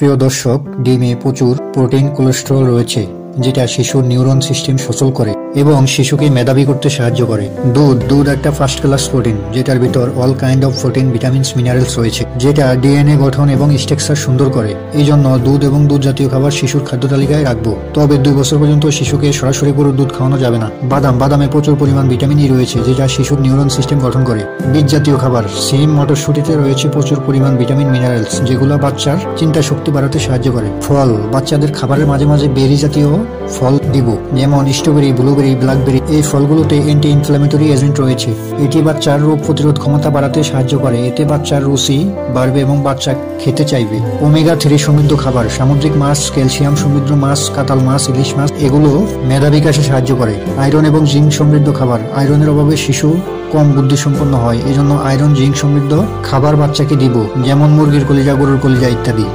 প্রিয় দর্শক, ডিমে প্রচুর প্রোটিন, কোলেস্টেরল রয়েছে, যেটা শিশুর নিউরন সিস্টেম সচল করে এবং শিশুকে মেধাবী করতে সাহায্য করে। দুধ একটা ফার্স্ট ক্লাস প্রোটিন, যেটার ভিতর all kind of protein, vitamins, minerals রয়েছে, যেটা ডিএনএ গঠন এবং স্ট্রাকচার সুন্দর করে। এই জন্য দুধ এবং দুধ জাতীয় খাবার শিশুর খাদ্য তালিকায় রাখবো। তবে 2 বছর পর্যন্ত শিশুকে সরাসরি গরুর দুধ খাওয়ানো যাবে না। বাদামে প্রচুর পরিমাণ ভিটামিন ই রয়েছে, যেটা শিশুর নিউরন সিস্টেম গঠন করে। বীজ জাতীয় খাবার, সিম, মটরশুটিতে রয়েছে প্রচুর পরিমাণ ভিটামিন, মিনারেলস, যেগুলো বাচ্চার চিন্তা শক্তি বাড়াতে সাহায্য করে। ফল, বাচ্চাদের খাবারের মাঝে মাঝে বেরি জাতীয় ফল দিব, যেমন স্ট্রবেরি, ব্লুবেরি, ব্ল্যাকবেরি। এই ফলগুলোতে অ্যান্টি ইনফ্ল্যামেটরি এজেন্ট রয়েছে। এটি বাচ্চার রোগ প্রতিরোধ ক্ষমতা বাড়াতে সাহায্য করে। এতে বাচ্চার রুচি বাড়বে এবং বাচ্চা খেতে চাইবে। ওমেগা 3 সমৃদ্ধ খাবার, সামুদ্রিক মাছ, ক্যালসিয়াম সমৃদ্ধ মাছ, কাতাল মাছ, ইলিশ মাছ, এগুলো মেধা বিকাশে সাহায্য করে। আয়রন এবং জিঙ্ক সমৃদ্ধ খাবার, আয়রনের অভাবে শিশু কম বুদ্ধিসম্পন্ন হয়। এই জন্য আয়রন, জিঙ্ক সমৃদ্ধ খাবার বাচ্চাকে দিব, যেমন মুরগির কলিজা, গরুর কলিজা ইত্যাদি।